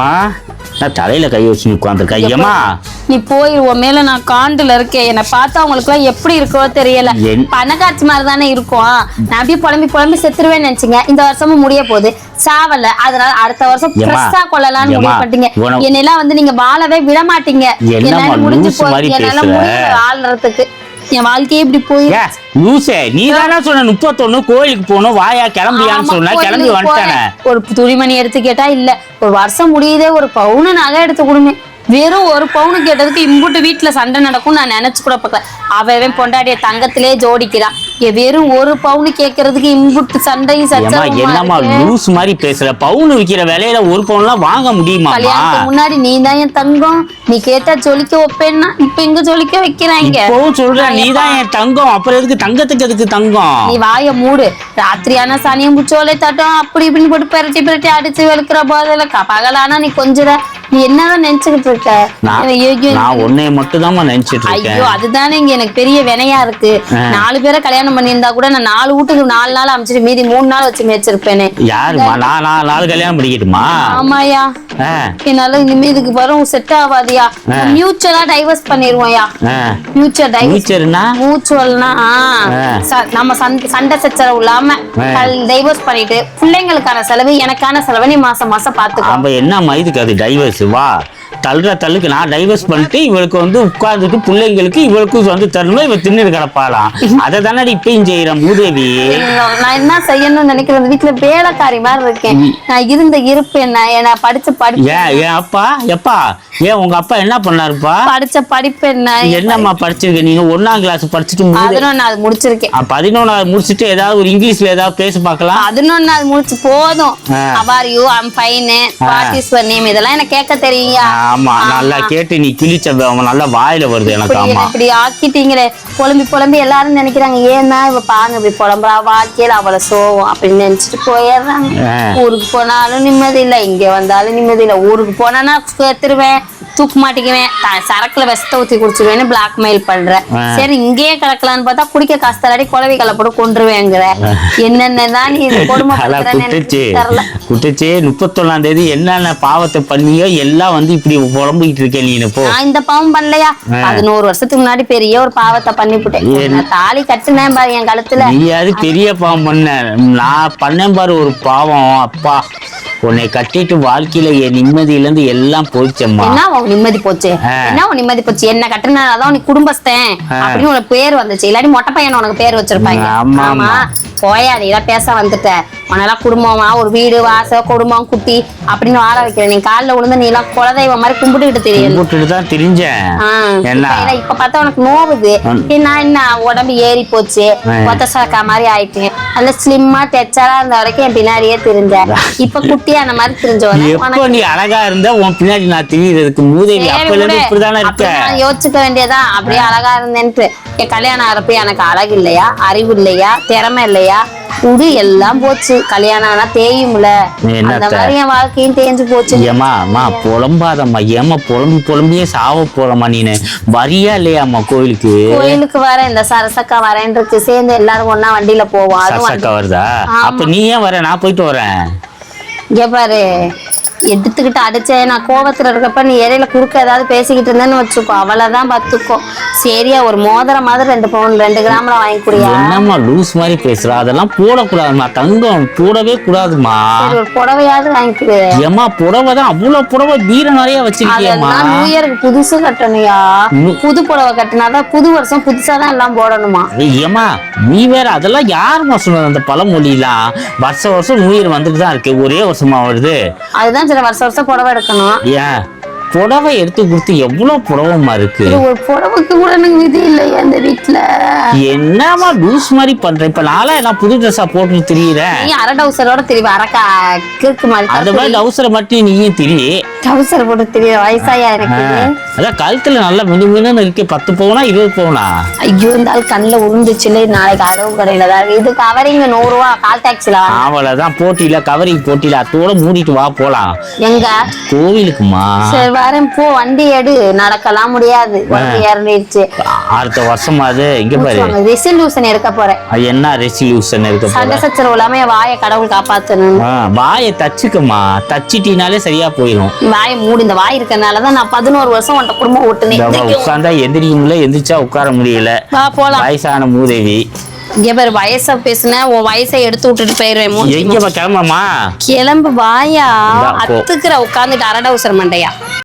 மா நான் தலையில கை வச்சு உட்காந்துருக்கேன். ஐயம்மா நீ போய் உன் மேல நான் காண்டுல இருக்கேன். என்னை பார்த்தா அவங்களுக்கு எல்லாம் எப்படி இருக்கோ தெரியல. பணக்காட்சி மாதிரி தானே இருக்கும். நான் அப்படியே புலம்பி செத்துருவேன்னு நினைச்சீங்க. இந்த வருஷமும் முடிய போகுது, சாவல. அதனால அடுத்த வருஷம் ஃப்ரெஷ்ஷா கொள்ளலாம்னு முடிவு பண்ணிட்டீங்க. என்னெல்லாம் வந்து நீங்க வாழவே விட மாட்டீங்க. என்னால முடிஞ்சு போய் என்னால முடியல வாழ்றதுக்கு. என் வாழ்க்கையே இப்படி போய் நீ தானே சொன்ன 31 கோயிலுக்கு போகணும் வாயா கிளம்பியான்னு சொன்ன. கிளம்பி வந்துட்டானே. ஒரு துணிமணி எடுத்து கேட்டா இல்ல, ஒரு வருஷம் முடியுதே ஒரு பவுனு நகை எடுத்து கொடுமே. வெறும் ஒரு பவுனு கேட்டதுக்கு இம்புட்டு வீட்டுல சண்டை நடக்கும் நான் நினைச்சு கூட பார்க்கல. அவன் பொண்டாடிய தங்கத்திலே ஜோடிக்கிறான். வெறும் ஒரு பவுனு கேட்கறதுக்கு இம்புட்டு சண்டையும் என்னமா லூஸ் மாதிரி பேசுற. பவுன் விக்கிற விலையில ஒரு பவுன்லாம் வாங்க முடியுமா? கல்யாணத்துக்கு முன்னாடி நீ தான் என் தங்கம், நீ கேட்டா ஜொலிக்க வைப்பேன்னா இப்ப எங்க ஜொலிக்க வைக்கிறாங்க. சொல்ற நீ தான் என் தங்கம், அப்புறம் எதுக்கு தங்கத்துக்கு எதுக்கு தங்கம்? நீ வாய மூடு. ராத்திரியான சனியும் புச்சோலை தட்டும் அப்படி இப்படின்னு போட்டு பிரட்டி அடிச்சு வெளுக்கிற போதில பகலானா நீ கொஞ்சம் நீ என்னதான் நினைச்சுக்கிட்டு இருக்க? நான் உன்னைய மட்டும் தான் நினைச்சிட்டு இருக்கேன். ஐயோ அதுதானே இங்க எனக்கு பெரிய வினையா இருக்கு. 4 பேரை கல்யாணம் பண்ணியிருந்தா கூட நான் 4 வீட்டுக்கு 4 நாள் அமைச்சிட்டு மீதி 3 நாள் வச்சு மேய்ச்சிருப்பேனே. யாருமா நான் 4 கல்யாணம் பண்ணிக்கிட்டுமா? ஆமாயா, என்னால இனிமே இதுக்கு வரும் செட் ஆகாதியா. மியூச்சுவலா டைவர்ஸ் பண்ணிடுவோம்யா. மியூச்சுவல்னா நம்ம சண்டை சச்சரவு இல்லாம டைவர்ஸ் பண்ணிட்டு பிள்ளைங்களுக்கான செலவு எனக்கான செலவு நீ மாசம் மாசம் பாத்துக்கோ. என்ன இதுக்கு அது டைவர்ஸ்? வா தள்ளுக்கு நான் டைவர்ஸ் பண்ணிட்டு இவளுக்கு வந்து உட்கார்ந்துட்டு பிள்ளைங்களுக்கு இவளுக்கு வந்து தரணும். இவ தின்னு கிடப்பாளாம். அதை தானே இப்பயும் செய்யறேன் மூதேவி. நான் என்ன செய்யணும்னு நினைக்கிறேன். வீட்டுல வேலைக்காரி மாதிரி இருக்கேன். நான் இருந்த இருப்பு என்ன படிச்ச படிப்பு ஏன் அப்பா எப்பா ஏன் உங்க அப்பா என்ன பண்ணாருப்பா? படிச்ச படிப்பு என்னம்மா படிச்சிருக்க நீங்க? 1ஆம் கிளாஸ் படிச்சுட்டு 11வது முடிச்சிருக்கேன். 11வது முடிச்சுட்டு ஏதாவது ஒரு இங்கிலீஷ்ல ஏதாவது பேச பார்க்கலாம். 11வது முடிச்சு போதும். அவர் you I'm fine what is your name இதெல்லாம் எனக்கு கேட்க தெரியுங்க. ஆமா நல்லா கேட்டு நீ கிழிச்ச நல்லா வாயில வருது எனக்கு. ஆமா இப்படி ஆக்கிட்டீங்களே. புலம்பி எல்லாரும் நினைக்கிறாங்க ஏன்னா இவ பாருங்க இப்படி புலம்புறா, வாழ்க்கையில அவளை சோகம் அப்படின்னு நினைச்சிட்டு போயிடுறாங்க. ஊருக்கு போனாலும் நிம்மதி இல்லை, இங்க வந்தாலும் நிம்மதி இல்லை. ஊருக்கு போனா செத்துருவேன், தூக்கு மாட்டிக்குவேன், சரக்குல விஷத்தை ஊத்தி குடிச்சிருவேன்னு பிளாக்மெயில் பண்ற. சரி இங்கேயே கிடக்கலான்னு பார்த்தா குடிக்க காசு தராடி குழவி கலப்பட கொண்டுருவேங்கிற. என்னென்னதான் நீ கொடுமை குட்டுச்சு. 31ஆம் தேதி என்னென்ன பாவத்தை பண்ணியோ எல்லாம் வந்து இப்படி புலம்பிக்கிட்டு இருக்கேன் நீ. நான் இந்த பாவம் பண்ணலையா? 11 வருஷத்துக்கு முன்னாடி பெரிய ஒரு பாவத்தை பண்ணிவிட்டேன். தாலி கட்டுனேன் பாரு என் கழுத்துல. நீ அது பெரிய பாவம் பண்ண. நான் பண்ணேன் பாரு ஒரு பாவம். அப்பா உன்னை கட்டிட்டு வாழ்க்கையில என் நிம்மதியில இருந்து எல்லாம் போயிச்சம்மா. என்ன உன் நிம்மதி போச்சு? என்ன உன் நிம்மதி போச்சு? என்ன கட்டுனதான் உனக்கு குடும்பஸ்தன் அப்படின்னு உனக்கு பேர் வந்துச்சு. இல்லாட்டி மொட்டை பையன் உனக்கு பேர் வச்சிருப்பாங்க. ஆமா போயா நீ எல்லாம் பேச வந்துட்ட. உனெல்லாம் குடும்பமா ஒரு வீடு வாசல் குடும்பம் குட்டி அப்படின்னு வாழ வைக்கிறேன். நீ காலில் விழுந்து நீ எல்லாம் குலதெய்வம் மாதிரி கும்பிட்டுக்கிட்டு தெரியும் தெரிஞ்சேன். இப்ப பார்த்தா உனக்கு நோவுது. நான் என்ன உடம்பு ஏறி போச்சு, மொத்த சரக்கா மாதிரி ஆயிட்டேன். நல்ல ஸ்லிம்மா டெச்சரா இருந்த வரைக்கும் என் பின்னாடியே தெரிஞ்ச. இப்ப குட்டியா அந்த மாதிரி தெரிஞ்சவன நீ அழகா இருந்த உன் பின்னாடி நான் தெரியறதுக்கு மூதேவி இப்படிதானே இருக்க. யோசிச்சுக்க வேண்டியதான். அப்படியே அழகா இருந்தேன்ட்டு. என் கல்யாணம் ஆகிறப்ப எனக்கு அழகு இல்லையா, அறிவு இல்லையா, திறமை இல்லையா, உடு எல்லாம் போச்சு. கல்யாணம் ஆனா தேயும்ல, அந்த மாதிரி என் வாழ்க்கையும் தேஞ்சு போச்சு. ஏமா புலம்பாதம்மா. ஏமா புலம்பியே சாவ போறமா நீனு? வரியா இல்லையாம்மா கோயிலுக்கு? கோயிலுக்கு வர இந்த சரசக்கா வரேன்றது சேர்ந்து எல்லாரும் ஒன்னா வண்டியில போவோம். சரசக்கா வருதா? அப்ப நீ ஏன் வர? நான் போயிட்டு வரேன். இங்க பாரு எடுத்துக்கிட்டு அடிச்சேன். நான் கோபத்துல இருக்கப்ப நீ இடையில குறுக்க ஏதாவது பேசிக்கிட்டு இருந்தேன்னு வச்சுக்கோ, அவ்வளவுதான் பத்துக்கும். சரியா ஒரு மோதிரம் மாதிரி 2 பவுன் 2 கிராம்ல வாங்கி குடியா. என்னம்மா லூஸ் மாதிரி பேசுற? அதெல்லாம் போடக்கூடாதுமா தங்கம், போடவே கூடாதுமா. ஒரு புடவையாவது வாங்கிக்குது. ஏமா புடவை தான் அவ்வளவு புடவை வீர நிறைய வச்சிருக்கியம்மா. நியூ இயருக்கு புதுசு கட்டணுயா. புது புடவை கட்டினாதான் புது வருஷம் புதுசாதான் எல்லாம் போடணுமா. ஏமா நீ வேற அதெல்லாம் யாருமா சொன்னது? அந்த பழமொழி எல்லாம் வருஷம் நியூ இயர் வந்துட்டு தான் இருக்கு. ஒரே வருஷமா வருது. அதுதான் வருஷம் புடவை எடுக்கணும். ஏன் புடவை எடுத்து கொடுத்து எவ்வளவு புடவமா இருக்கு? ஒரு புடவைக்கு கூட எனக்கு விதி இல்லையா இந்த வீட்டுல? என்னமா லூஸ் மாதிரி பண்ற? இப்ப நான் புது ட்ரெஸ்ஸா போட்டு திரியிறேன். நீ அரை டவுசரோட திரிவ, அரக்கா கிறுக்கு மாதிரி. அந்த மாதிரி டவுசரை மட்டும் நீயும் திரி. டவுசர் போட்டு தெரியுற வயசாயா எனக்கு அதான் கழுத்துல நல்லா மினுமினு இருக்கு. 10 பவுனா 20 பவுனா? ஐயோ இந்த ஆள் கண்ணுல உருந்துச்சுல. நாளைக்கு அளவு கடையில தான் இது கவரிங் 100 ரூபா கால் டாக்ஸில. அவ்வளவுதான் போட்டியில கவரிங் போட்டியில அத்தோட மூடிட்டு வா போலாம். எங்க கோவிலுக்குமா? சரி வரேன் போ. வண்டி எடு. நடக்கலாம் முடியாது. வண்டி இறங்கிடுச்சு. அடுத்த வருஷம் அது இங்க பாரு. ரெசல்யூஷன் எடுக்க போறேன். என்ன ரெசல்யூஷன் எடுக்க போற? சண்டை சச்சரவு இல்லாம வாயை கடவுள் காப்பாத்தணும். வாயை தச்சுக்கமா. தச்சிட்டினாலே சரியா போயிடும். வாயை மூடி. இந்த வாய் இருக்கறனாலதான் நான் 11 வருஷம் உன்ட்ட குடும்பம் ஓட்டுனேன். உட்கார்ந்தா எந்திரிக்க முடியல, எந்திரிச்சா உட்கார முடியல. வா போலாம். வயசான மூதேவி. இங்க பாரு வயசை பேசுன உன் வயசை எடுத்து விட்டுட்டு போயிருவேன். எங்க கிளம்பமா? கிளம்பு வாயா. இந்தா, போ. அத்துக்கிற உட்காந்துட்டு அரடவுசர் மண்டையா.